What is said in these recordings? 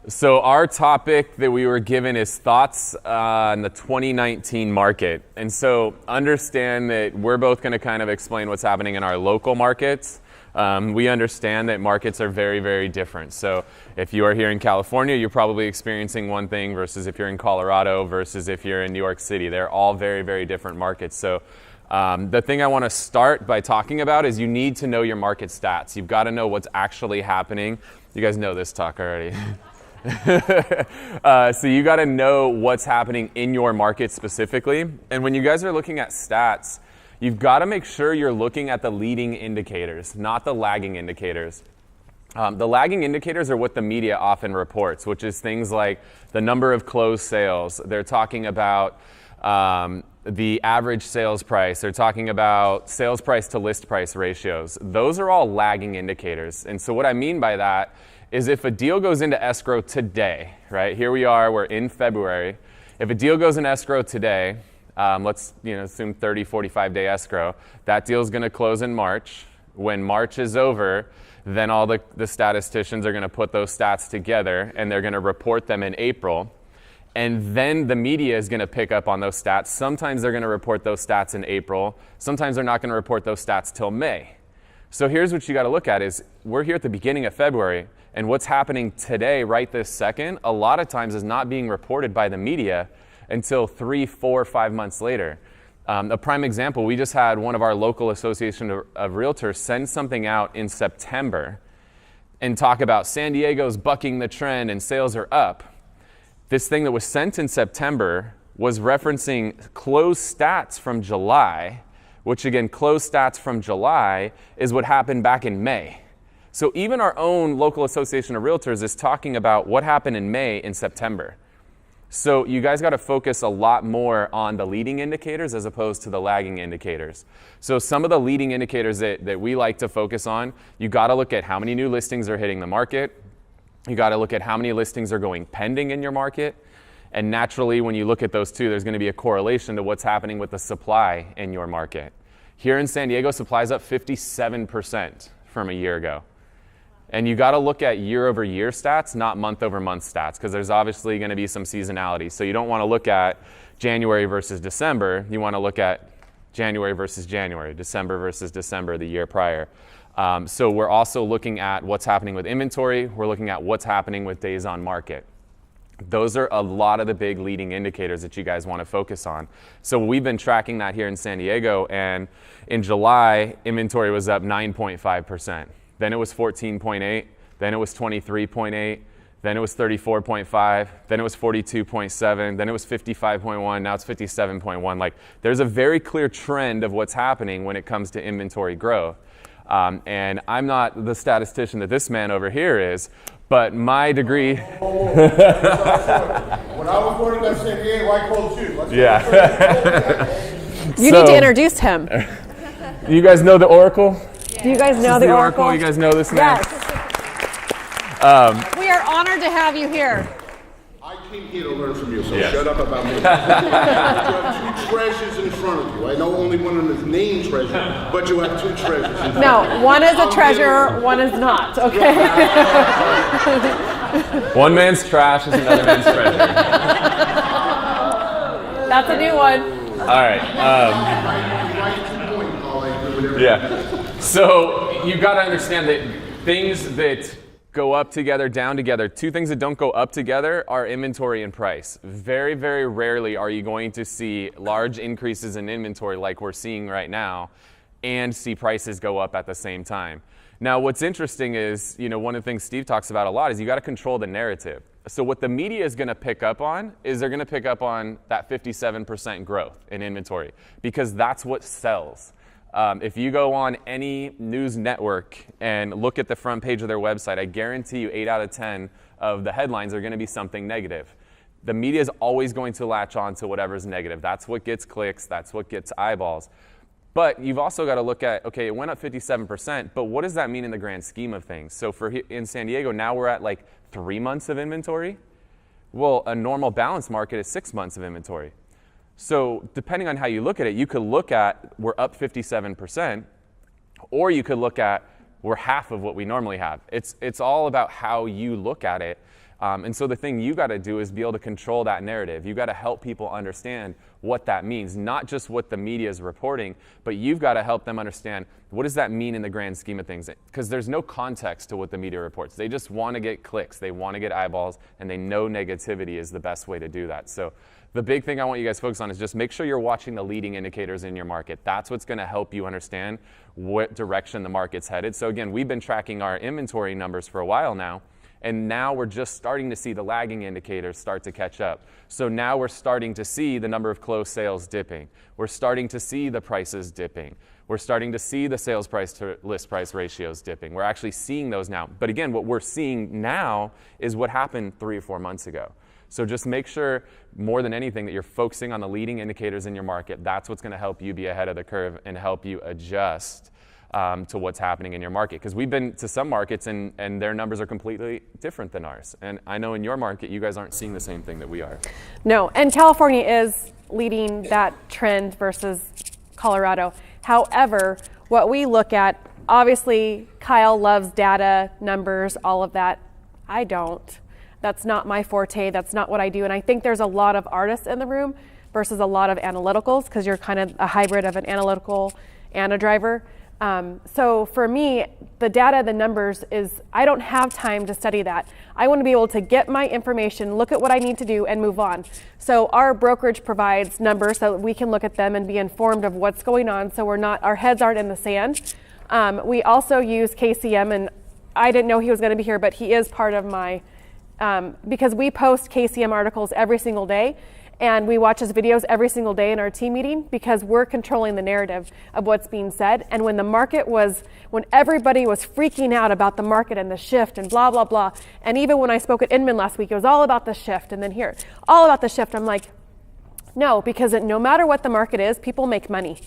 So our topic that we were given is thoughts on the 2019 market. And so understand that we're both going to kind of explain what's happening in our local markets. We understand that markets are very, very different. So if you are here in California, you're probably experiencing one thing versus if you're in Colorado versus if you're in New York City. They're all very, very different markets. So the thing I want to start by talking about is you need to know your market stats. You've got to know what's actually happening. You guys know this talk already. So you got to know what's happening in your market specifically. And when you guys are looking at stats, you've got to make sure you're looking at the leading indicators, not the lagging indicators. The lagging indicators are what the media often reports, which is things like the number of closed sales. They're talking about the average sales price. They're talking about sales price to list price ratios. Those are all lagging indicators. And so what I mean by that is if a deal goes into escrow today, right? Here we are, we're in February. If a deal goes in escrow today, let's assume 30, 45-day escrow, that deal's going to close in March. When March is over, then all the statisticians are going to put those stats together and they're going to report them in April. And then the media is going to pick up on those stats. Sometimes they're going to report those stats in April. Sometimes they're not going to report those stats till May. So here's what you got to look at is we're here at the beginning of February, and what's happening today, right this second, a lot of times is not being reported by the media until 3, 4, 5 months later. A prime example, we just had one of our local association of realtors send something out in September and talk about San Diego's bucking the trend and sales are up. This thing that was sent in September was referencing closed stats from July, which again, closed stats from July is what happened back in May. So even our own local association of realtors is talking about what happened in May in September. So you guys got to focus a lot more on the leading indicators as opposed to the lagging indicators. So some of the leading indicators that we like to focus on, you got to look at how many new listings are hitting the market. You got to look at how many listings are going pending in your market. And naturally, when you look at those two, there's going to be a correlation to what's happening with the supply in your market. Here in San Diego, supply's up 57% from a year ago. And you got to look at year-over-year stats, not month-over-month stats, because there's obviously going to be some seasonality. So you don't want to look at January versus December. You want to look at January versus January, December versus December the year prior. So we're also looking at what's happening with inventory. We're looking at what's happening with days on market. Those are a lot of the big leading indicators that you guys want to focus on. So we've been tracking that here in San Diego, and in July, inventory was up 9.5%. Then it was 14.8, then it was 23.8, then it was 34.5, then it was 42.7, then it was 55.1, now it's 57.1. Like, there's a very clear trend of what's happening when it comes to inventory growth. And I'm not the statistician that this man over here is, but my degree... When I was working at San Diego, I called you. You need to introduce him. You guys know the Oracle? Do you guys know the Oracle? You guys know this man? Yes. We are honored to have you here. I came here to learn from you, so shut up about me. You have two treasures in front of you. I know only one of them is named Treasure, but you have two treasures in front of you. No, one is a treasure, one is not, okay? One man's trash is another man's treasure. That's a new one. All right. Yeah. So you got to understand that things that go up together, down together, two things that don't go up together are inventory and price. Very, very rarely are you going to see large increases in inventory like we're seeing right now and see prices go up at the same time. Now, what's interesting is, one of the things Steve talks about a lot is you got to control the narrative. So what the media is going to pick up on is they're going to pick up on that 57% growth in inventory because that's what sells. If you go on any news network and look at the front page of their website, I guarantee you 8 out of 10 of the headlines are going to be something negative. The media is always going to latch on to whatever's negative. That's what gets clicks. That's what gets eyeballs. But you've also got to look at, okay, it went up 57%, but what does that mean in the grand scheme of things? So in San Diego, now we're at like 3 months of inventory. Well, a normal balanced market is 6 months of inventory. So depending on how you look at it, you could look at we're up 57%, or you could look at we're half of what we normally have. It's all about how you look at it. And so the thing you got to do is be able to control that narrative. You got to help people understand what that means, not just what the media is reporting, but you've got to help them understand what does that mean in the grand scheme of things, because there's no context to what the media reports. They just want to get clicks, they want to get eyeballs, and they know negativity is the best way to do that. So the big thing I want you guys to focus on is just make sure you're watching the leading indicators in your market. That's what's going to help you understand what direction the market's headed. So again, we've been tracking our inventory numbers for a while now, and now we're just starting to see the lagging indicators start to catch up. So now we're starting to see the number of closed sales dipping. We're starting to see the prices dipping. We're starting to see the sales price to list price ratios dipping. We're actually seeing those now. But again, what we're seeing now is what happened 3 or 4 months ago. So just make sure, more than anything, that you're focusing on the leading indicators in your market. That's what's going to help you be ahead of the curve and help you adjust to what's happening in your market. Because we've been to some markets and their numbers are completely different than ours. And I know in your market, you guys aren't seeing the same thing that we are. No, and California is leading that trend versus Colorado. However, what we look at, obviously, Kyle loves data, numbers, all of that. I don't. That's not my forte. That's not what I do. And I think there's a lot of artists in the room versus a lot of analyticals, because you're kind of a hybrid of an analytical and a driver. So for me, the data, the numbers is, I don't have time to study that. I want to be able to get my information, look at what I need to do, and move on. So our brokerage provides numbers so that we can look at them and be informed of what's going on, so our heads aren't in the sand. We also use KCM, and I didn't know he was going to be here, but he is part of my, because we post KCM articles every single day. And we watch his videos every single day in our team meeting, because we're controlling the narrative of what's being said. And when everybody was freaking out about the market and the shift and blah, blah, blah. And even when I spoke at Inman last week, it was all about the shift. And then here, all about the shift. I'm like, no, because no matter what the market is, people make money.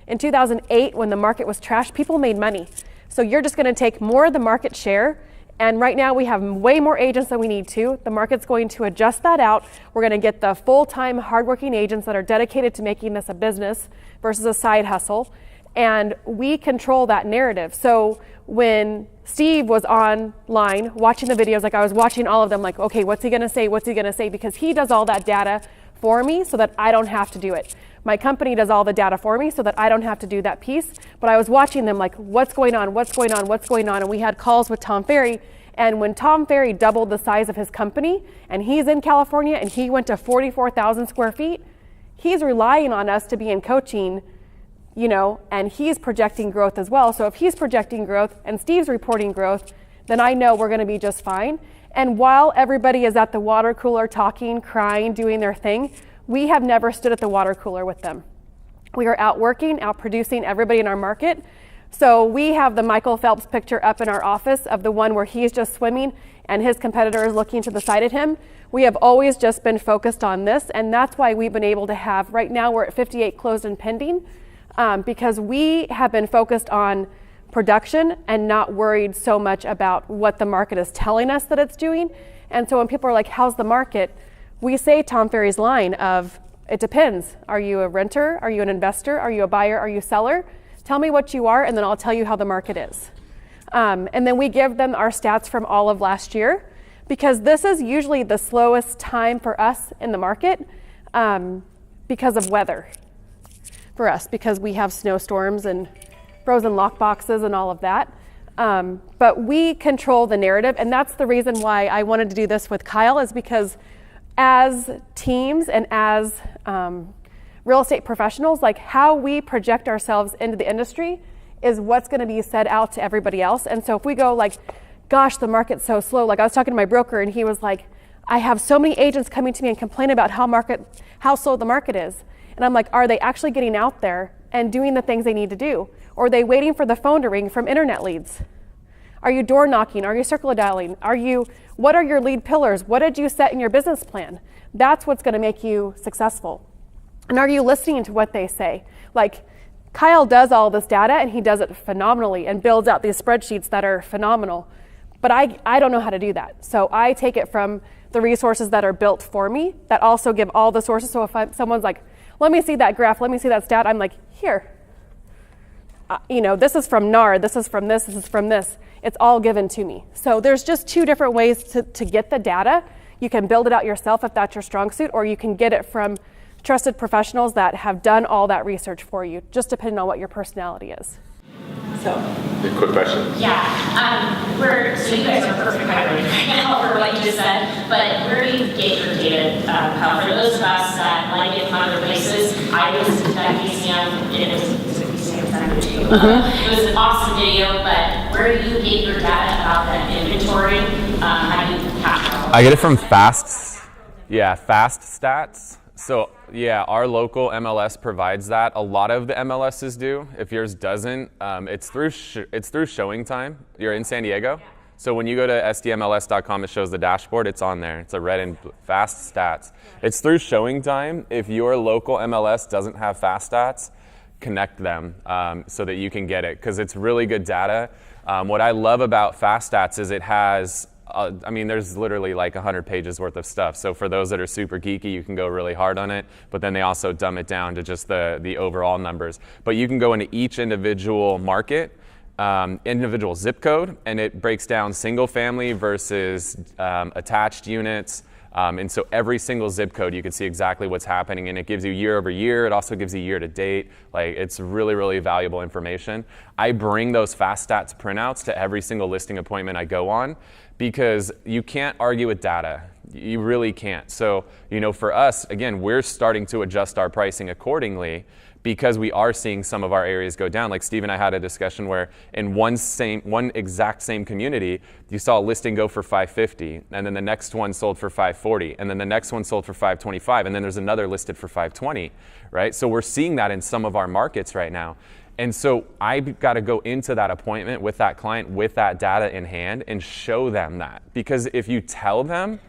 In 2008, when the market was trash, people made money. So you're just going to take more of the market share. And right now we have way more agents than we need to. The market's going to adjust that out. We're going to get the full-time, hardworking agents that are dedicated to making this a business versus a side hustle. And we control that narrative. So when Steve was online watching the videos, like I was watching all of them, like, okay, what's he going to say? What's he going to say? Because he does all that data for me so that I don't have to do it. My company does all the data for me so that I don't have to do that piece. But I was watching them like, what's going on? What's going on? What's going on? And we had calls with Tom Ferry. And when Tom Ferry doubled the size of his company, and he's in California, and he went to 44,000 square feet, he's relying on us to be in coaching, and he's projecting growth as well. So if he's projecting growth and Steve's reporting growth, then I know we're going to be just fine. And while everybody is at the water cooler talking, crying, doing their thing, we have never stood at the water cooler with them. We are out working, out producing everybody in our market. So we have the Michael Phelps picture up in our office of the one where he's just swimming and his competitor is looking to the side of him. We have always just been focused on this, and that's why we've been able to have, right now we're at 58 closed and pending, because we have been focused on production and not worried so much about what the market is telling us that it's doing. And so when people are like, how's the market? We say Tom Ferry's line of, it depends. Are you a renter? Are you an investor? Are you a buyer? Are you a seller? Tell me what you are, and then I'll tell you how the market is. And then we give them our stats from all of last year, because this is usually the slowest time for us in the market because of weather for us, because we have snowstorms and frozen lock boxes and all of that. But we control the narrative, and that's the reason why I wanted to do this with Kyle, is because as teams and as real estate professionals, like how we project ourselves into the industry is what's going to be said out to everybody else. And so if we go like, gosh, the market's so slow, like I was talking to my broker and he was like, I have so many agents coming to me and complaining about how slow the market is. And I'm like, are they actually getting out there and doing the things they need to do? Or are they waiting for the phone to ring from internet leads? Are you door knocking? Are you circle dialing? What are your lead pillars? What did you set in your business plan? That's what's going to make you successful. And are you listening to what they say? Like Kyle does all this data and he does it phenomenally and builds out these spreadsheets that are phenomenal. But I don't know how to do that. So I take it from the resources that are built for me that also give all the sources. So if someone's like, let me see that graph, let me see that stat, I'm like, here. this is from NAR, this is from this is from this. It's all given to me. So there's just two different ways to get the data. You can build it out yourself if that's your strong suit, or you can get it from trusted professionals that have done all that research for you, just depending on what your personality is. So, a quick question. Yeah, so you guys are perfect hiring right now for what you just said, but where do you get your data? For those of us that like it from other places, I was at KCM, it was an awesome video, but where do you get your data about that inventory? How do you capture all I get it from Fast Stats. So yeah, our local MLS provides that. A lot of the MLSs do. If yours doesn't, it's through Showing Time. You're in San Diego, so when you go to sdmls.com, it shows the dashboard. It's on there. It's a red and Fast Stats. It's through Showing Time. If your local MLS doesn't have Fast Stats, connect them so that you can get it, because it's really good data. What I love about Fast Stats is it has there's literally like 100 pages worth of stuff. So for those that are super geeky, you can go really hard on it, but then they also dumb it down to just the overall numbers. But you can go into each individual market, individual zip code, and it breaks down single family versus attached units. And so every single zip code, you can see exactly what's happening, and it gives you year over year. It also gives you year to date. Like, it's really, really valuable information. I bring those Fast Stats printouts to every single listing appointment I go on, because you can't argue with data. You really can't. So, for us, again, we're starting to adjust our pricing accordingly, because we are seeing some of our areas go down. Like Steve and I had a discussion where in one exact same community, you saw a listing go for $550, and then the next one sold for $540, and then the next one sold for $525, and then there's another listed for $520, right? So we're seeing that in some of our markets right now. And so I've got to go into that appointment with that client with that data in hand and show them that. Because if you tell them,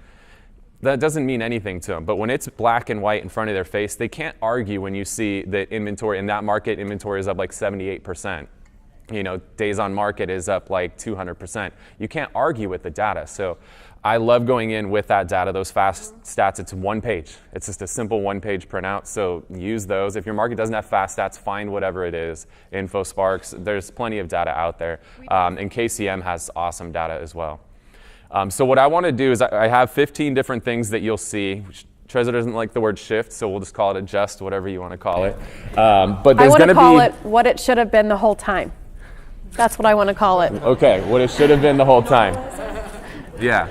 that doesn't mean anything to them. But when it's black and white in front of their face, they can't argue when you see that inventory in that market, inventory is up like 78%. Days on market is up like 200%. You can't argue with the data. So I love going in with that data, those Fast Stats. It's one page. It's just a simple one-page printout. So use those. If your market doesn't have Fast Stats, find whatever it is. InfoSparks, there's plenty of data out there. And KCM has awesome data as well. So what I want to do is I have 15 different things that you'll see. Trezor doesn't like the word shift, so we'll just call it adjust, whatever you want to call it. But there's going to be... I want to call it what it should have been the whole time. That's what I want to call it. Okay, what it should have been the whole time. Yeah.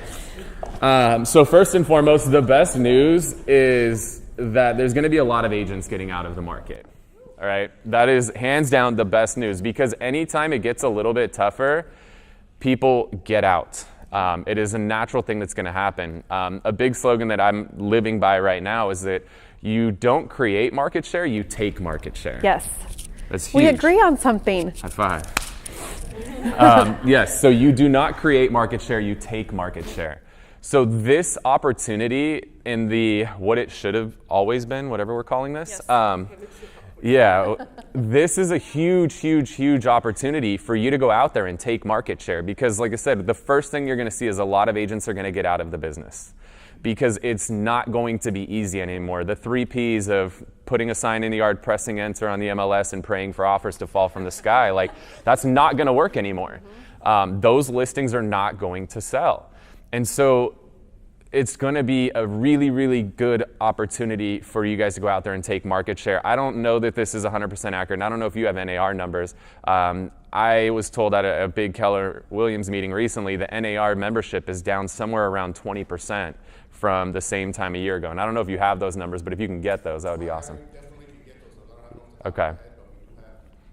So first and foremost, the best news is that there's going to be a lot of agents getting out of the market. All right? That is hands down the best news, because anytime it gets a little bit tougher, people get out. It is a natural thing that's going to happen. A big slogan that I'm living by right now is that you don't create market share, you take market share. Yes. That's huge. We agree on something. High five. Yes, so you do not create market share, you take market share. So this opportunity in the what it should have always been, whatever we're calling this, this is a huge, huge, huge opportunity for you to go out there and take market share, because like I said, the first thing you're going to see is a lot of agents are going to get out of the business, because it's not going to be easy anymore. The 3 Ps of putting a sign in the yard, pressing enter on the MLS, and praying for offers to fall from the sky, like, that's not going to work anymore. Those listings are not going to sell. And so it's going to be a really, really good opportunity for you guys to go out there and take market share. I don't know that this is 100% accurate, and I don't know if you have NAR numbers. I was told at a big Keller Williams meeting recently that NAR membership is down somewhere around 20% from the same time a year ago. And I don't know if you have those numbers, but if you can get those, that would be awesome. Okay.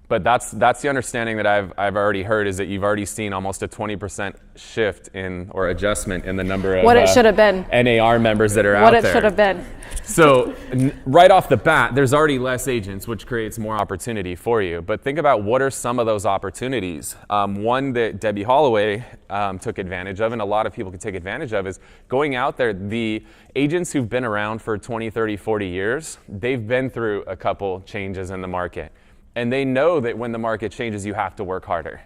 But that's the understanding that I've already heard, is that you've already seen almost a 20% shift in, or adjustment in, the number of what it should have been. NAR members that are out there. What it should have been. So right off the bat, there's already less agents, which creates more opportunity for you. But think about what are some of those opportunities. One that Debbie Holloway took advantage of, and a lot of people can take advantage of, is going out there. The agents who've been around for 20, 30, 40 years, they've been through a couple changes in the market. And they know that when the market changes, you have to work harder.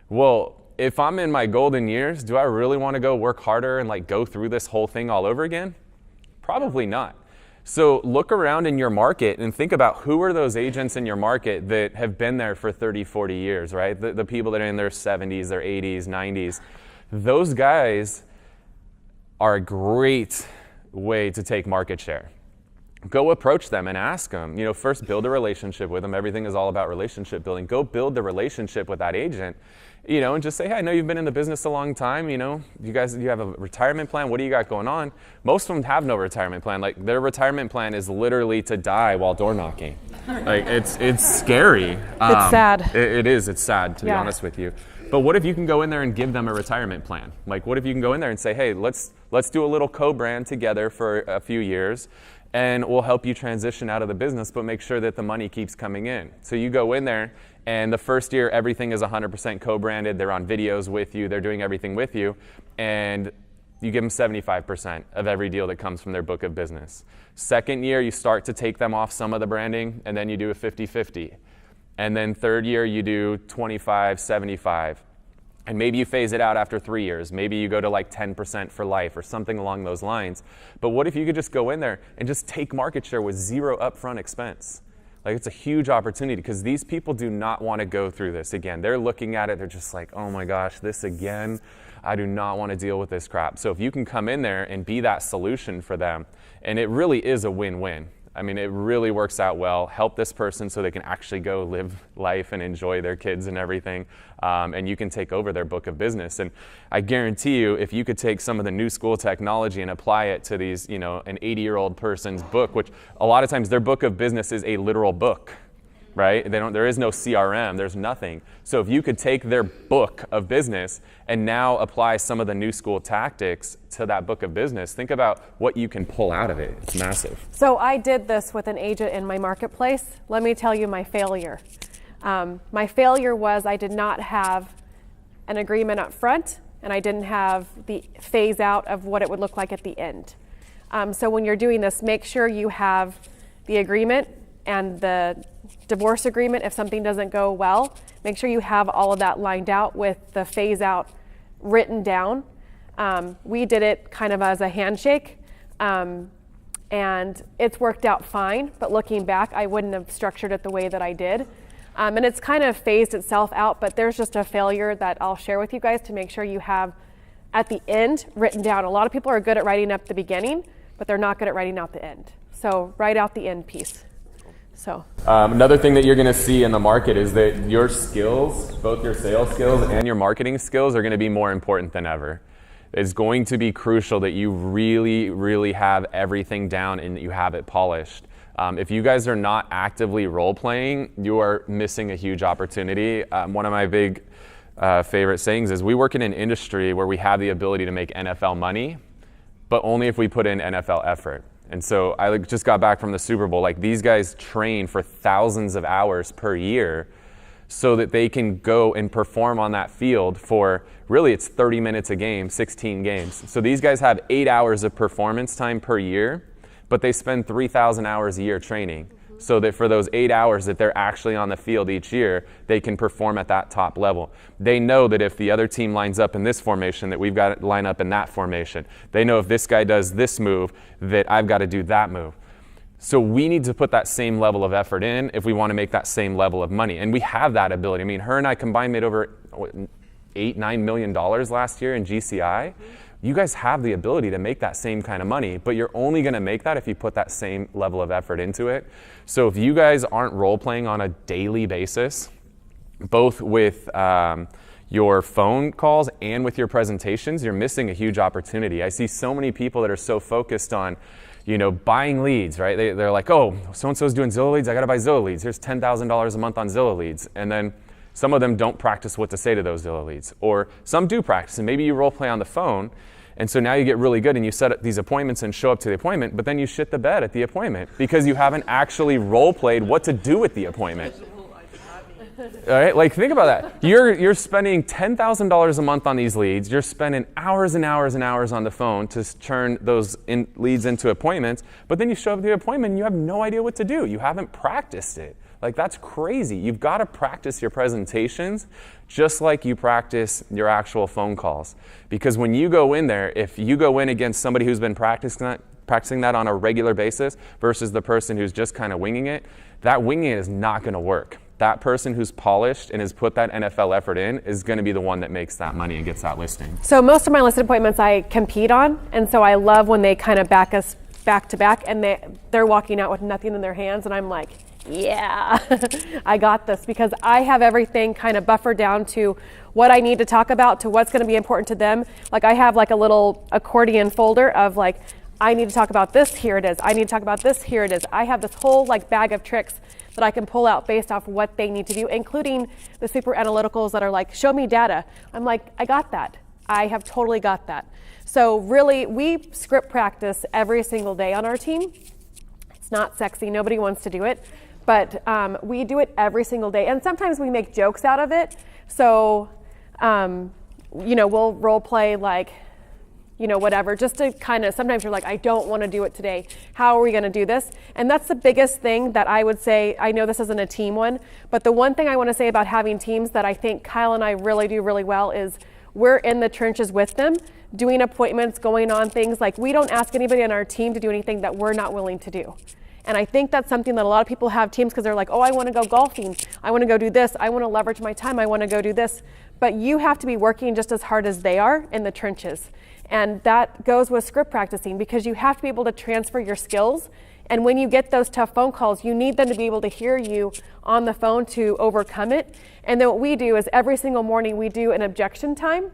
Well, if I'm in my golden years, do I really want to go work harder and like go through this whole thing all over again? Probably not. So look around in your market and think about who are those agents in your market that have been there for 30, 40 years, right? The people that are in their 70s, their 80s, 90s. Those guys are a great way to take market share. Go approach them and ask them. First build a relationship with them. Everything is all about relationship building. Go build the relationship with that agent, and just say, hey, I know you've been in the business a long time. You have a retirement plan. What do you got going on? Most of them have no retirement plan. Like, their retirement plan is literally to die while door knocking. Like, it's scary. It's sad. It is. It's sad, to be honest with you. But what if you can go in there and give them a retirement plan? Like, what if you can go in there and say, hey, let's do a little co-brand together for a few years, and we'll help you transition out of the business, but make sure that the money keeps coming in. So you go in there, and the first year, everything is 100% co-branded. They're on videos with you. They're doing everything with you. And you give them 75% of every deal that comes from their book of business. Second year, you start to take them off some of the branding, and then you do a 50-50. And then third year, you do 25-75. And maybe you phase it out after 3 years. Maybe you go to like 10% for life or something along those lines. But what if you could just go in there and just take market share with zero upfront expense? Like, it's a huge opportunity, because these people do not want to go through this again. They're looking at it, they're just like, oh my gosh, this again? I do not want to deal with this crap. So if you can come in there and be that solution for them, and it really is a win-win. I mean, it really works out well. Help this person so they can actually go live life and enjoy their kids and everything. And you can take over their book of business. And I guarantee you, if you could take some of the new school technology and apply it to these, an 80-year-old person's book, which a lot of times their book of business is a literal book, right? There is no CRM, there's nothing. So if you could take their book of business and now apply some of the new school tactics to that book of business, think about what you can pull out of it. It's massive. So I did this with an agent in my marketplace. Let me tell you my failure. My failure was I did not have an agreement up front, and I didn't have the phase out of what it would look like at the end. So when you're doing this, make sure you have the agreement and the divorce agreement. If something doesn't go well, make sure you have all of that lined out with the phase out written down. We did it kind of as a handshake, and it's worked out fine, but looking back, I wouldn't have structured it the way that I did. And it's kind of phased itself out, but there's just a failure that I'll share with you guys to make sure you have at the end written down. A lot of people are good at writing up the beginning, but they're not good at writing out the end. So write out the end piece. So another thing that you're going to see in the market is that your skills, both your sales skills and your marketing skills, are going to be more important than ever. It's going to be crucial that you really, really have everything down and that you have it polished. If you guys are not actively role-playing, you are missing a huge opportunity. One of my big favorite sayings is we work in an industry where we have the ability to make NFL money, but only if we put in NFL effort. And so I just got back from the Super Bowl. Like, these guys train for thousands of hours per year so that they can go and perform on that field for, really, it's 30 minutes a game, 16 games. So these guys have 8 hours of performance time per year, but they spend 3,000 hours a year training, so that for those 8 hours that they're actually on the field each year, they can perform at that top level. They know that if the other team lines up in this formation, that we've got to line up in that formation. They know if this guy does this move, that I've got to do that move. So we need to put that same level of effort in if we want to make that same level of money. And we have that ability. I mean, her and I combined made over $8-9 million last year in GCI. You guys have the ability to make that same kind of money, but you're only going to make that if you put that same level of effort into it. So if you guys aren't role-playing on a daily basis, both with your phone calls and with your presentations, you're missing a huge opportunity. I see so many people that are so focused on, buying leads, right? They're like, oh, so-and-so's doing Zillow leads, I got to buy Zillow leads. Here's $10,000 a month on Zillow leads. And then some of them don't practice what to say to those Zillow leads. Or some do practice, and maybe you role play on the phone, and so now you get really good and you set up these appointments and show up to the appointment, but then you shit the bed at the appointment because you haven't actually role played what to do with the appointment. All right, like, think about that. You're spending $10,000 a month on these leads. You're spending hours and hours and hours on the phone to turn those leads into appointments, but then you show up to the appointment and you have no idea what to do. You haven't practiced it. Like, that's crazy. You've got to practice your presentations just like you practice your actual phone calls. Because when you go in there, if you go in against somebody who's been practicing practicing that on a regular basis versus the person who's just kind of winging it, that winging it is not going to work. That person who's polished and has put that NFL effort in is going to be the one that makes that money and gets that listing. So most of my listed appointments I compete on, and so I love when they kind of back us back to back and they're walking out with nothing in their hands, and I'm like, yeah, I got this, because I have everything kind of buffered down to what I need to talk about, to what's going to be important to them. Like I have like a little accordion folder of like, I need to talk about this, here it is. I need to talk about this, here it is. I have this whole like bag of tricks that I can pull out based off what they need to do, including the super analyticals that are like, show me data. I'm like, I got that. I have totally got that. So really, we script practice every single day on our team. It's not sexy, nobody wants to do it, but we do it every single day. And sometimes we make jokes out of it. So, we'll role play like, whatever, just to kind of, sometimes you're like, I don't want to do it today. How are we going to do this? And that's the biggest thing that I would say. I know this isn't a team one, but the one thing I want to say about having teams that I think Kyle and I really do really well is we're in the trenches with them, doing appointments, going on things. Like we don't ask anybody on our team to do anything that we're not willing to do. And I think that's something that a lot of people have teams because they're like, oh, I want to go golfing. I want to go do this. I want to leverage my time. I want to go do this. But you have to be working just as hard as they are in the trenches. And that goes with script practicing, because you have to be able to transfer your skills. And when you get those tough phone calls, you need them to be able to hear you on the phone to overcome it. And then what we do is every single morning we do an objection time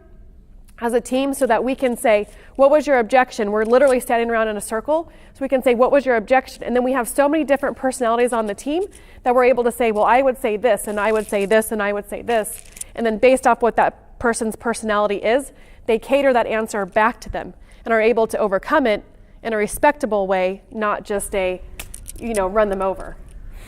as a team so that we can say, what was your objection? We're literally standing around in a circle. So we can say, what was your objection? And then we have so many different personalities on the team that we're able to say, well, I would say this, and I would say this, and I would say this. And then based off what that person's personality is, they cater that answer back to them and are able to overcome it in a respectable way, not just run them over.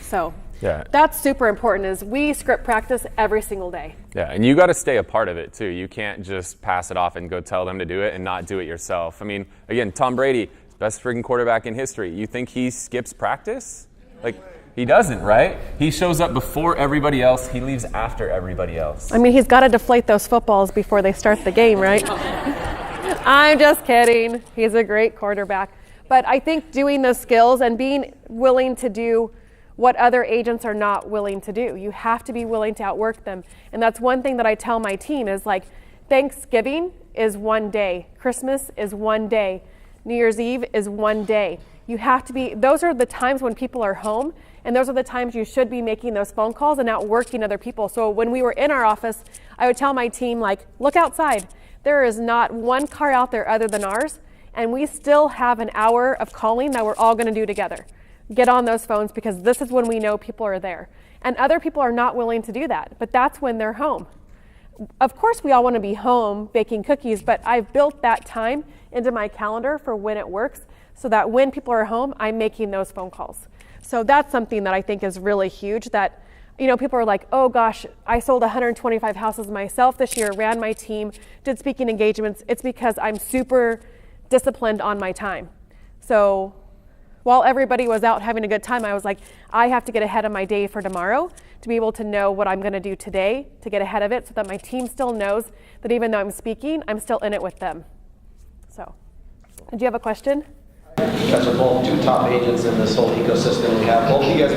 So that's super important, is we script practice every single day. Yeah, and you got to stay a part of it too. You can't just pass it off and go tell them to do it and not do it yourself. I mean, again, Tom Brady, best freaking quarterback in history. You think he skips practice? Like, he doesn't, right? He shows up before everybody else. He leaves after everybody else. I mean, he's got to deflate those footballs before they start the game, right? I'm just kidding. He's a great quarterback. But I think doing those skills and being willing to do what other agents are not willing to do. You have to be willing to outwork them. And that's one thing that I tell my team is like, Thanksgiving is one day. Christmas is one day. New Year's Eve is one day. You have to be, those are the times when people are home, and those are the times you should be making those phone calls and outworking other people. So when we were in our office, I would tell my team, like, look outside. There is not one car out there other than ours, and we still have an hour of calling that we're all going to do together. Get on those phones, because this is when we know people are there. And other people are not willing to do that, but that's when they're home. Of course, we all want to be home baking cookies, but I've built that time into my calendar for when it works, so that when people are home, I'm making those phone calls. So that's something that I think is really huge, that, people are like, oh gosh, I sold 125 houses myself this year, ran my team, did speaking engagements. It's because I'm super disciplined on my time. So while everybody was out having a good time, I was like, I have to get ahead of my day for tomorrow to be able to know what I'm going to do today, to get ahead of it, so that my team still knows that even though I'm speaking, I'm still in it with them. So, did you have a question? You guys are both two top agents in this whole ecosystem we have. Both of you guys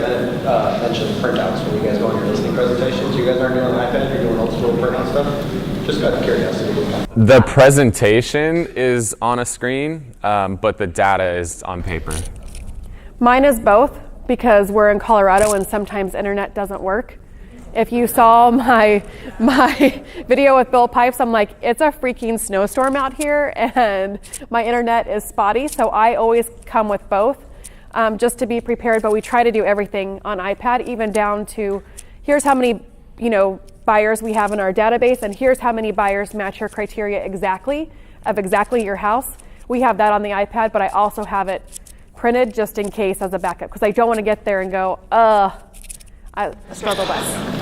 mentioned printouts when you guys go on your listing presentations. You guys aren't doing iPad, you're doing old school printout stuff? Just out of curiosity. The presentation is on a screen, but the data is on paper. Mine is both, because we're in Colorado and sometimes internet doesn't work. If you saw my video with Bill Pipes, I'm like, it's a freaking snowstorm out here and my internet is spotty. So I always come with both just to be prepared. But we try to do everything on iPad, even down to here's how many buyers we have in our database, and here's how many buyers match your criteria exactly your house. We have that on the iPad, but I also have it printed just in case as a backup, because I don't want to get there and go, I struggle less.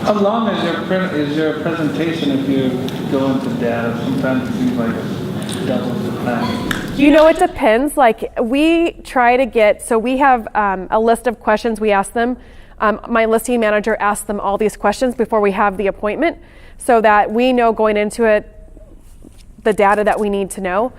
How long is your presentation if you go into data? Sometimes it seems like it's double the time. It depends. Like we try to get, so we have a list of questions we ask them. My listing manager asks them all these questions before we have the appointment, so that we know going into it the data that we need to know.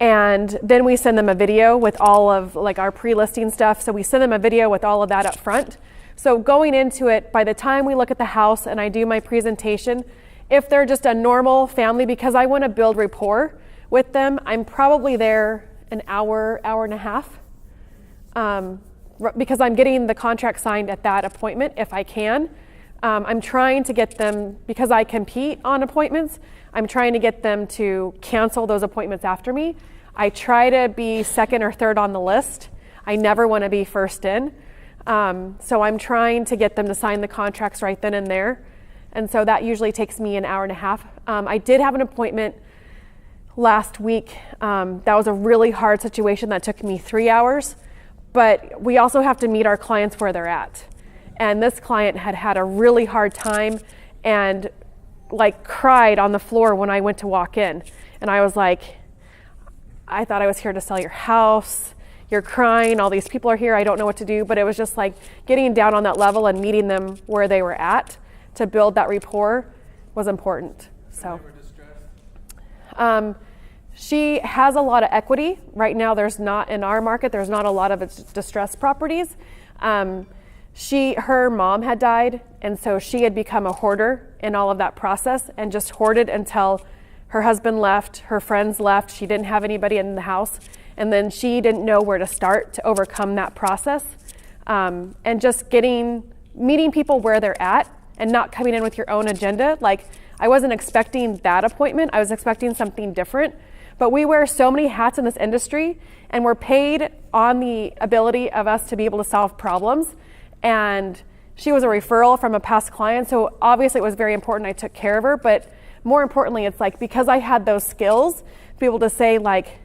And then we send them a video with all of like our pre-listing stuff. So we send them a video with all of that up front. So going into it, by the time we look at the house and I do my presentation, if they're just a normal family, because I want to build rapport with them, I'm probably there an hour, hour and a half, because I'm getting the contract signed at that appointment if I can. I'm trying to get them, because I compete on appointments, I'm trying to get them to cancel those appointments after me. I try to be second or third on the list. I never want to be first in. So I'm trying to get them to sign the contracts right then and there. And so that usually takes me an hour and a half. I did have an appointment last week. That was a really hard situation that took me 3 hours. But we also have to meet our clients where they're at. And this client had had a really hard time and like cried on the floor when I went to walk in. And I was like, I thought I was here to sell your house. You're crying, all these people are here, I don't know what to do. But it was just like getting down on that level and meeting them where they were at to build that rapport was important. So, she has a lot of equity. Right now there's not, in our market, there's not a lot of distressed properties. Her mom had died, and so she had become a hoarder in all of that process and just hoarded until her husband left, her friends left, she didn't have anybody in the house, and then she didn't know where to start to overcome that process. And just meeting people where they're at and not coming in with your own agenda. Like, I wasn't expecting that appointment, I was expecting something different. But we wear so many hats in this industry, and we're paid on the ability of us to be able to solve problems. And she was a referral from a past client, so obviously it was very important I took care of her, but more importantly, it's like, because I had those skills, be able to say like,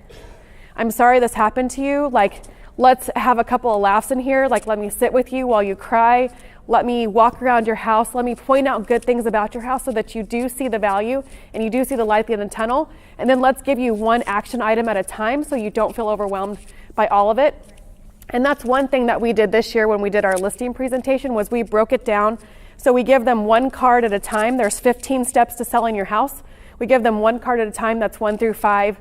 I'm sorry this happened to you, like, let's have a couple of laughs in here, like, let me sit with you while you cry, let me walk around your house, let me point out good things about your house so that you do see the value and you do see the light at the end of the tunnel, and then let's give you one action item at a time so you don't feel overwhelmed by all of it. And that's one thing that we did this year when we did our listing presentation, was we broke it down. So we give them one card at a time. There's 15 steps to selling your house. We give them one card at a time. That's 1 through 5,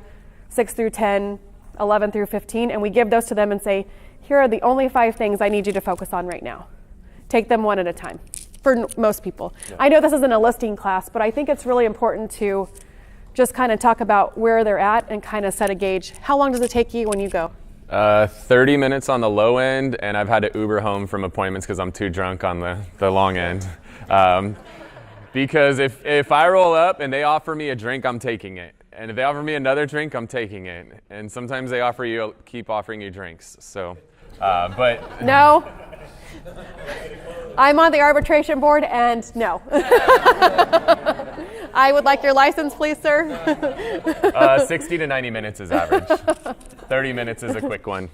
6 through 10, 11 through 15. And we give those to them and say, here are the only 5 things I need you to focus on right now. Take them one at a time for most people. Yeah. I know this isn't a listing class, but I think it's really important to just kind of talk about where they're at and kind of set a gauge. How long does it take you when you go? 30 minutes on the low end, and I've had to Uber home from appointments because I'm too drunk on the long end. Because if I roll up and they offer me a drink, I'm taking it. And if they offer me another drink, I'm taking it. And sometimes they keep offering you drinks. So, but no. I'm on the arbitration board, and no. I would like your license, please, sir. 60 to 90 minutes is average. 30 minutes is a quick one.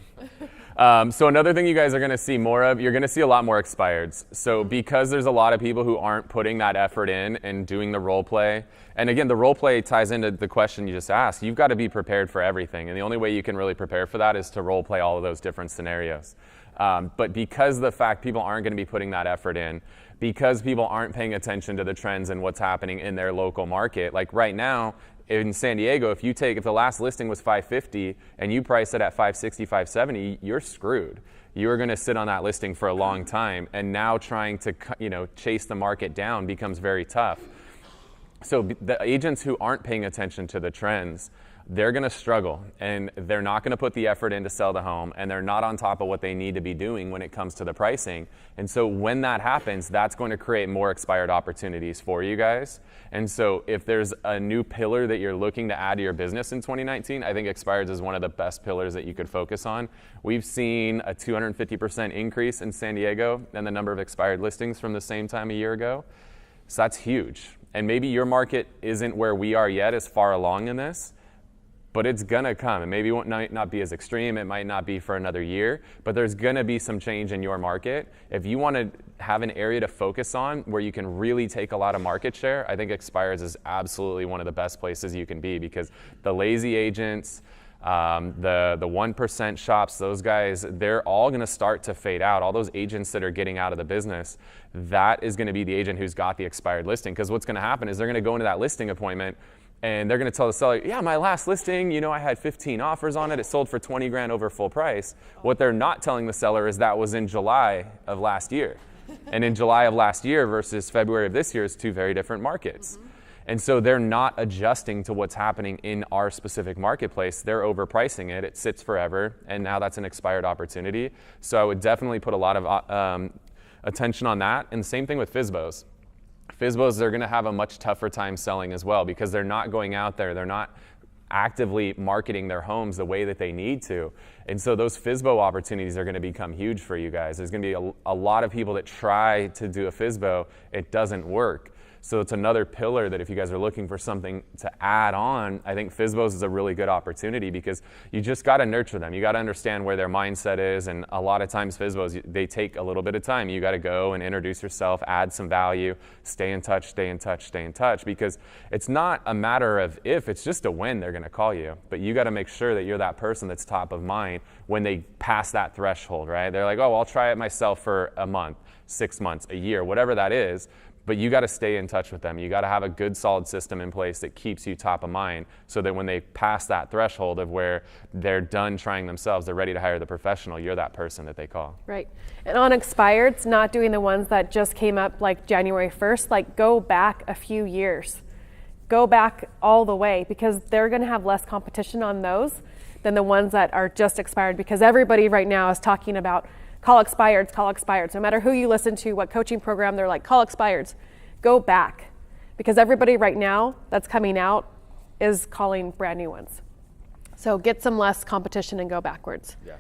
So another thing you guys are going to see more of, you're going to see a lot more expireds. So because there's a lot of people who aren't putting that effort in and doing the role play, and again, the role play ties into the question you just asked. You've got to be prepared for everything, and the only way you can really prepare for that is to role play all of those different scenarios. But because of the fact people aren't going to be putting that effort in, because people aren't paying attention to the trends and what's happening in their local market, like right now in San Diego, if the last listing was $550 and you price it at $560, $570, you're screwed. You are going to sit on that listing for a long time, and now trying to chase the market down becomes very tough. So the agents who aren't paying attention to the trends, they're going to struggle, and they're not going to put the effort in to sell the home, and they're not on top of what they need to be doing when it comes to the pricing. And so when that happens, that's going to create more expired opportunities for you guys. And so if there's a new pillar that you're looking to add to your business in 2019, I think expireds is one of the best pillars that you could focus on. We've seen a 250% increase in San Diego in the number of expired listings from the same time a year ago. So that's huge. And maybe your market isn't where we are yet, as far along in this, but it's gonna come. And maybe it might not be as extreme, it might not be for another year, but there's gonna be some change in your market. If you wanna have an area to focus on where you can really take a lot of market share, I think expireds is absolutely one of the best places you can be, because the lazy agents, the 1% shops, those guys, they're all going to start to fade out. All those agents that are getting out of the business, that is going to be the agent who's got the expired listing. Because what's going to happen is they're going to go into that listing appointment And they're going to tell the seller, yeah, my last listing, you know, I had 15 offers on it. It sold for 20 grand over full price. What they're not telling the seller is that was in July of last year. And in July of last year versus February of this year is two very different markets. And so they're not adjusting to what's happening in our specific marketplace. They're overpricing it. It sits forever. And now that's an expired opportunity. So I would definitely put a lot of attention on that. And same thing with FSBOs. FSBOs, they're going to have a much tougher time selling as well because they're not going out there. They're not actively marketing their homes the way that they need to. And so those FSBO opportunities are going to become huge for you guys. There's going to be a lot of people that try to do a FSBO. It doesn't work. So it's another pillar that if you guys are looking for something to add on, I think FSBOs is a really good opportunity because you just got to nurture them. You got to understand where their mindset is. And a lot of times FSBOs, they take a little bit of time. You got to go and introduce yourself, add some value, stay in touch, because it's not a matter of if, it's just a when they're going to call you. But you got to make sure that you're that person that's top of mind when they pass that threshold, right? They're like, oh, I'll try it myself for a month, 6 months, a year, whatever that is. But you got to stay in touch with them. You got to have a good, solid system in place that keeps you top of mind so that when they pass that threshold of where they're done trying themselves, they're ready to hire the professional, you're that person that they call. Right. And on expireds, not doing the ones that just came up like January 1st, like go back a few years. Go back all the way because they're going to have less competition on those than the ones that are just expired because everybody right now is talking about call expireds, call expireds. No matter who you listen to, what coaching program, they're like, call expireds. Go back. Because everybody right now that's coming out is calling brand new ones. So get some less competition and go backwards. Yeah.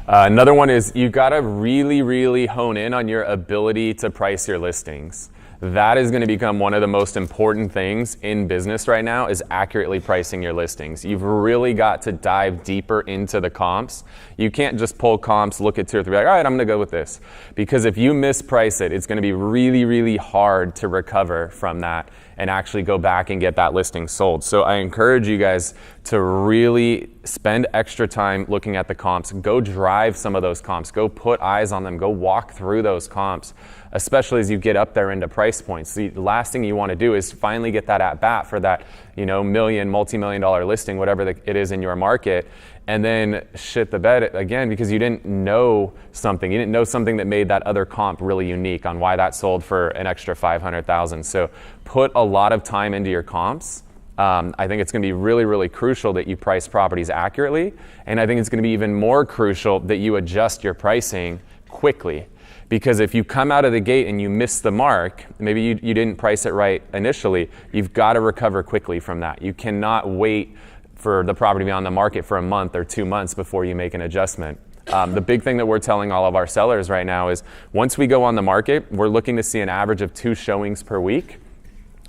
Another one is you got to really, really hone in on your ability to price your listings. That is going to become one of the most important things in business right now is accurately pricing your listings. You've really got to dive deeper into the comps. You can't just pull comps, look at 2 or 3, like, all right, I'm going to go with this. Because if you misprice it, it's going to be really, really hard to recover from that and actually go back and get that listing sold. So I encourage you guys to really spend extra time looking at the comps. Go drive some of those comps. Go put eyes on them. Go walk through those comps, especially as you get up there into price points. The last thing you want to do is finally get that at bat for that, multi-million-dollar listing, whatever it is in your market, and then shit the bed again because you didn't know something. You didn't know something that made that other comp really unique on why that sold for an extra $500,000. So put a lot of time into your comps. I think it's going to be really, really crucial that you price properties accurately. And I think it's going to be even more crucial that you adjust your pricing quickly. Because if you come out of the gate and you miss the mark, maybe you didn't price it right initially, you've got to recover quickly from that. You cannot wait for the property to be on the market for a month or 2 months before you make an adjustment. The big thing that we're telling all of our sellers right now is once we go on the market, we're looking to see an average of 2 showings per week.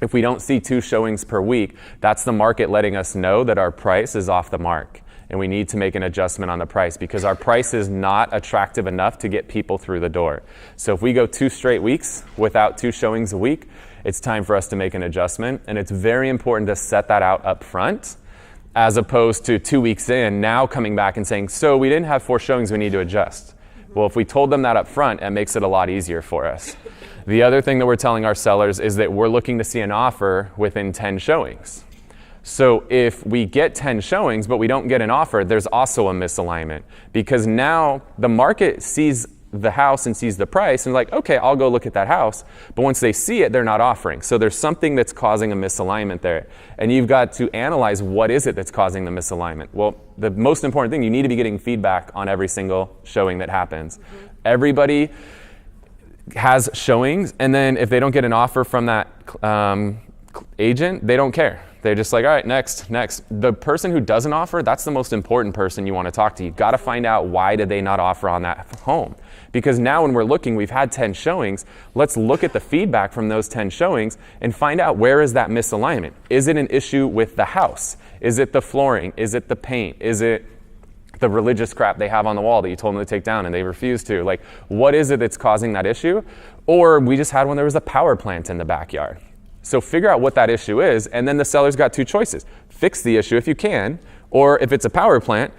If we don't see 2 showings per week, that's the market letting us know that our price is off the mark. And we need to make an adjustment on the price because our price is not attractive enough to get people through the door. So if we go 2 straight weeks without 2 showings a week, it's time for us to make an adjustment. And it's very important to set that out up front as opposed to 2 weeks in, now coming back and saying, so we didn't have 4 showings, we need to adjust. Well, if we told them that up front, it makes it a lot easier for us. The other thing that we're telling our sellers is that we're looking to see an offer within 10 showings. So if we get 10 showings, but we don't get an offer, there's also a misalignment because now the market sees the house and sees the price and like, okay, I'll go look at that house. But once they see it, they're not offering. So there's something that's causing a misalignment there. And you've got to analyze what is it that's causing the misalignment. Well, the most important thing, you need to be getting feedback on every single showing that happens. Mm-hmm. Everybody has showings, and then if they don't get an offer from that agent, they don't care. They're just like, all right, next. The person who doesn't offer, that's the most important person you want to talk to. You've got to find out why did they not offer on that home. Because now when we're looking, we've had 10 showings. Let's look at the feedback from those 10 showings and find out where is that misalignment. Is it an issue with the house? Is it the flooring? Is it the paint? Is it the religious crap they have on the wall that you told them to take down and they refuse to? Like, what is it that's causing that issue? Or we just had one, there was a power plant in the backyard. So figure out what that issue is, and then the seller's got 2 choices. Fix the issue if you can, or if it's a power plant,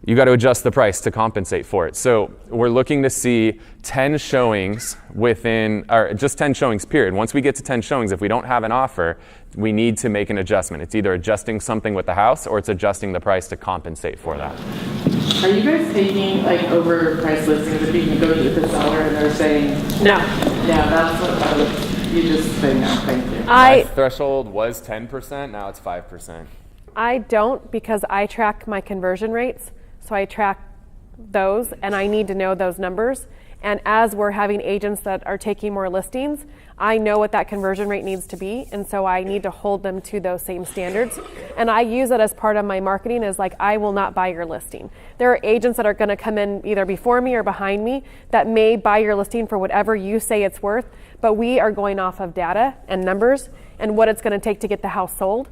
you got to adjust the price to compensate for it. So we're looking to see 10 showings within, or just 10 showings period. Once we get to 10 showings, if we don't have an offer, we need to make an adjustment. It's either adjusting something with the house or it's adjusting the price to compensate for that. Are you guys taking like overpriced listings if you can go to the seller and they're saying, No. yeah, that's what you just say no, thank you. My threshold was 10%, now it's 5%. I don't, because I track my conversion rates. So I track those, and I need to know those numbers. And as we're having agents that are taking more listings, I know what that conversion rate needs to be, and so I need to hold them to those same standards. And I use it as part of my marketing, as like, I will not buy your listing. There are agents that are going to come in either before me or behind me that may buy your listing for whatever you say it's worth, but we are going off of data and numbers and what it's going to take to get the house sold.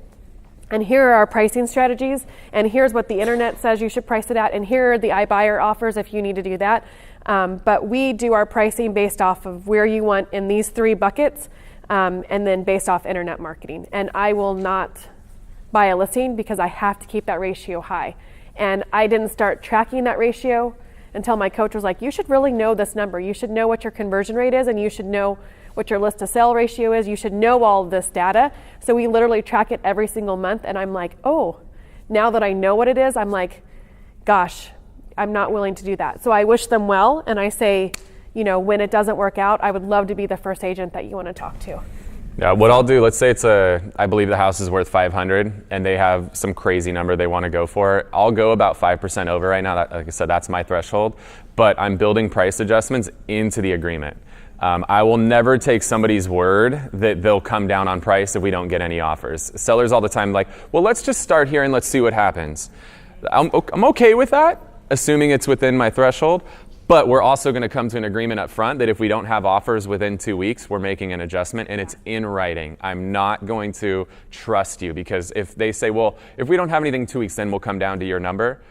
And here are our pricing strategies, and here's what the internet says you should price it at, and here are the iBuyer offers if you need to do that. But we do our pricing based off of where you want in these 3 buckets, and then based off internet marketing. And I will not buy a listing because I have to keep that ratio high. And I didn't start tracking that ratio until my coach was like, you should really know this number. You should know what your conversion rate is, and you should know what your list to sell ratio is. You should know all of this data. So we literally track it every single month. And I'm like, oh, now that I know what it is, I'm like, gosh, I'm not willing to do that. So I wish them well. And I say, you know, when it doesn't work out, I would love to be the first agent that you want to talk to. Yeah, what I'll do, let's say I believe the house is worth 500 and they have some crazy number they want to go for. I'll go about 5% over right now. Like I said, that's my threshold, but I'm building price adjustments into the agreement. I will never take somebody's word that they'll come down on price if we don't get any offers. Sellers all the time like, well, let's just start here and let's see what happens. I'm okay with that, assuming it's within my threshold, but we're also going to come to an agreement up front that if we don't have offers within 2 weeks, we're making an adjustment, and it's in writing. I'm not going to trust you, because if they say, well, if we don't have anything in 2 weeks, then we'll come down to your number.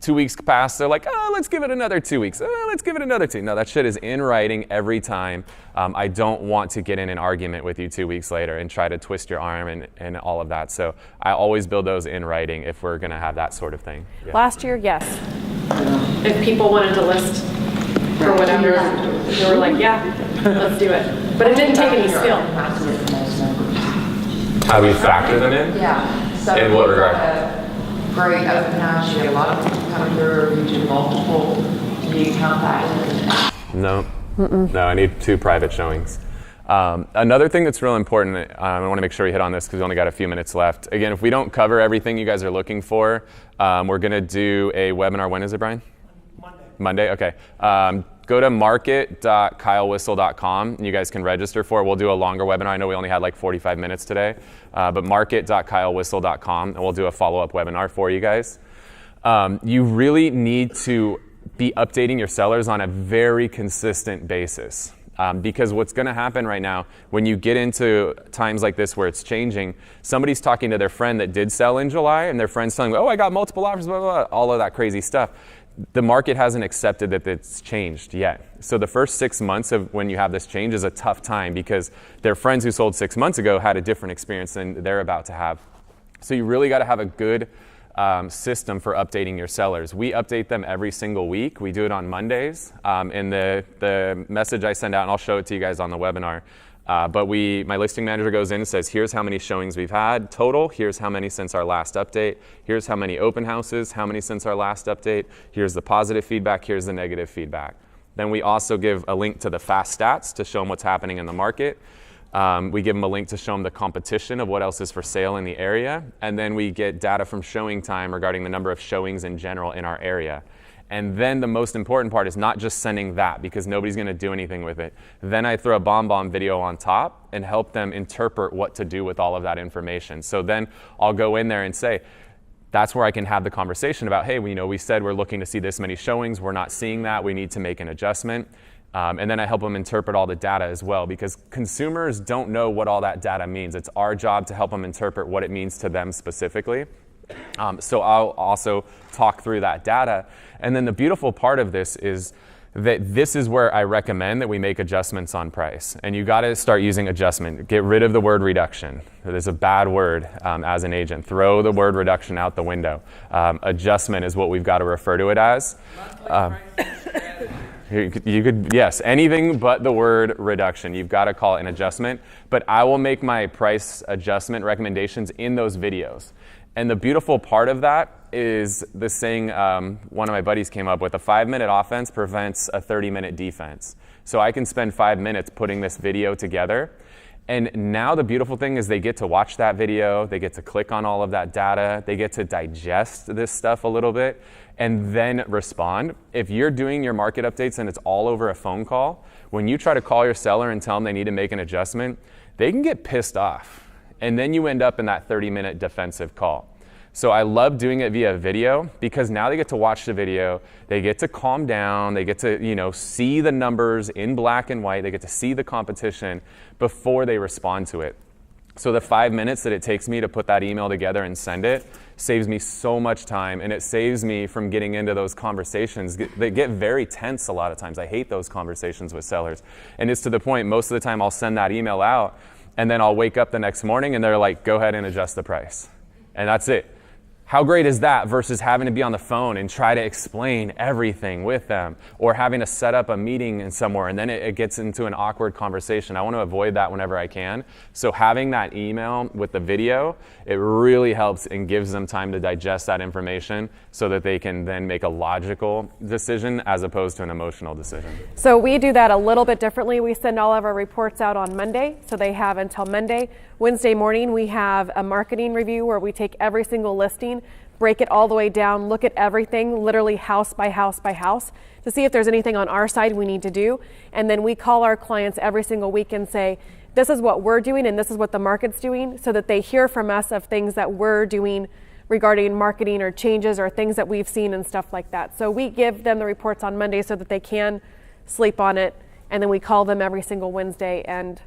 2 weeks pass, they're like, oh, let's give it another 2 weeks. Oh, let's give it another 2. No, that shit is in writing every time. I don't want to get in an argument with you 2 weeks later and try to twist your arm and all of that. So I always build those in writing if we're going to have that sort of thing. Yeah. Last year, yes. If people wanted to list for whatever, they were like, yeah, let's do it. But it didn't take any skill. How do we factor them in? Yeah. So in what regard? Great open house, you get a lot of people come through, you do multiple, do you count that in? No. No, I need 2 private showings. Another thing that's real important, I want to make sure we hit on this because we only got a few minutes left. Again, if we don't cover everything you guys are looking for, we're going to do a webinar. When is it, Brian? Monday, okay. Go to market.kylewhissel.com and you guys can register for it. We'll do a longer webinar. I know we only had like 45 minutes today, but market.kylewhissel.com and we'll do a follow-up webinar for you guys. You really need to be updating your sellers on a very consistent basis. Because what's going to happen right now, when you get into times like this where it's changing, somebody's talking to their friend that did sell in July and their friend's telling them, oh, I got multiple offers, blah, blah, blah, all of that crazy stuff. The market hasn't accepted that it's changed yet. So the first 6 months of when you have this change is a tough time because their friends who sold 6 months ago had a different experience than they're about to have. So you really got to have a good system for updating your sellers. We update them every single week. We do it on Mondays. In the message I send out, and I'll show it to you guys on the webinar, but my listing manager goes in and says, here's how many showings we've had total, here's how many since our last update, here's how many open houses, how many since our last update, here's the positive feedback, here's the negative feedback. Then we also give a link to the fast stats to show them what's happening in the market. We give them a link to show them the competition of what else is for sale in the area. And then we get data from showing time regarding the number of showings in general in our area. And then the most important part is not just sending that because nobody's going to do anything with it. Then I throw a bomb video on top and help them interpret what to do with all of that information. So then I'll go in there and say, that's where I can have the conversation about, hey, we said we're looking to see this many showings. We're not seeing that. We need to make an adjustment. And then I help them interpret all the data as well because consumers don't know what all that data means. It's our job to help them interpret what it means to them specifically. So I'll also talk through that data. And then the beautiful part of this is that this is where I recommend that we make adjustments on price. And you got to start using adjustment. Get rid of the word reduction. It is a bad word as an agent. Throw the word reduction out the window. Adjustment is what we've got to refer to it as. You could, yes, anything but the word reduction. You've got to call it an adjustment. But I will make my price adjustment recommendations in those videos. And the beautiful part of that is the saying one of my buddies came up with: a 5-minute offense prevents a 30-minute defense. So I can spend 5 minutes putting this video together. And now the beautiful thing is they get to watch that video, they get to click on all of that data, they get to digest this stuff a little bit, and then respond. If you're doing your market updates and it's all over a phone call, when you try to call your seller and tell them they need to make an adjustment, they can get pissed off. And then you end up in that 30-minute defensive call. So I love doing it via video because now they get to watch the video, they get to calm down, they get to, see the numbers in black and white, they get to see the competition before they respond to it. So the 5 minutes that it takes me to put that email together and send it saves me so much time, and it saves me from getting into those conversations. They get very tense a lot of times. I hate those conversations with sellers. And it's to the point, most of the time I'll send that email out, and then I'll wake up the next morning and they're like, go ahead and adjust the price. And that's it. How great is that versus having to be on the phone and try to explain everything with them, or having to set up a meeting in somewhere and then it gets into an awkward conversation. I want to avoid that whenever I can. So having that email with the video, it really helps and gives them time to digest that information so that they can then make a logical decision as opposed to an emotional decision. So we do that a little bit differently. We send all of our reports out on Monday, so they have until Monday. Wednesday morning, we have a marketing review where we take every single listing, break it all the way down, look at everything, literally house by house by house, to see if there's anything on our side we need to do. And then we call our clients every single week and say, this is what we're doing and this is what the market's doing, so that they hear from us of things that we're doing regarding marketing or changes or things that we've seen and stuff like that. So we give them the reports on Monday so that they can sleep on it, and then we call them every single Wednesday and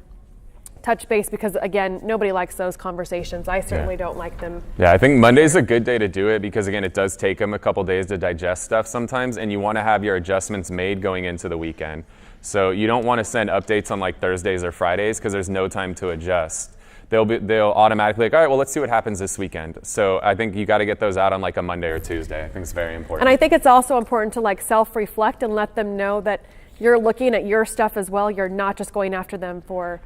touch base, because again, nobody likes those conversations. I certainly don't like them. Yeah, I think Monday's a good day to do it because again, it does take them a couple days to digest stuff sometimes, and you want to have your adjustments made going into the weekend. So you don't want to send updates on like Thursdays or Fridays because there's no time to adjust. They'll automatically like, all right, well, let's see what happens this weekend. So I think you got to get those out on like a Monday or Tuesday. I think it's very important. And I think it's also important to like self-reflect and let them know that you're looking at your stuff as well. You're not just going after them for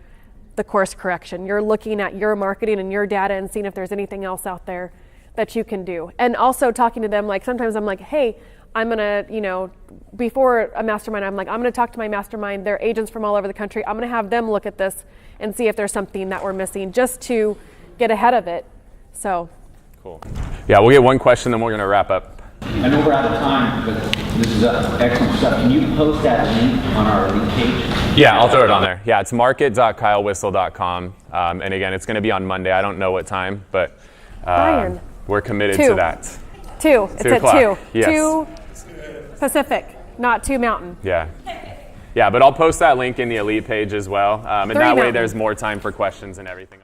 the course correction. You're looking at your marketing and your data and seeing if there's anything else out there that you can do. And also talking to them, like sometimes I'm like, hey, I'm gonna, before a mastermind, I'm like, I'm gonna talk to my mastermind. They're agents from all over the country. I'm gonna have them look at this and see if there's something that we're missing, just to get ahead of it. So. Cool. Yeah, we'll get one question, then we're gonna wrap up. I know we're out of time, but this is excellent stuff. Can you post that link on our Elite page? Yeah, I'll throw it on there. Yeah, it's market.kylewhissel.com. And again, it's going to be on Monday. I don't know what time, but we're committed to that. 2. It's 2 at o'clock. 2. Yes. 2 Pacific, not 2 Mountain. Yeah. Yeah, but I'll post that link in the Elite page as well. And that way there's more time for questions and everything.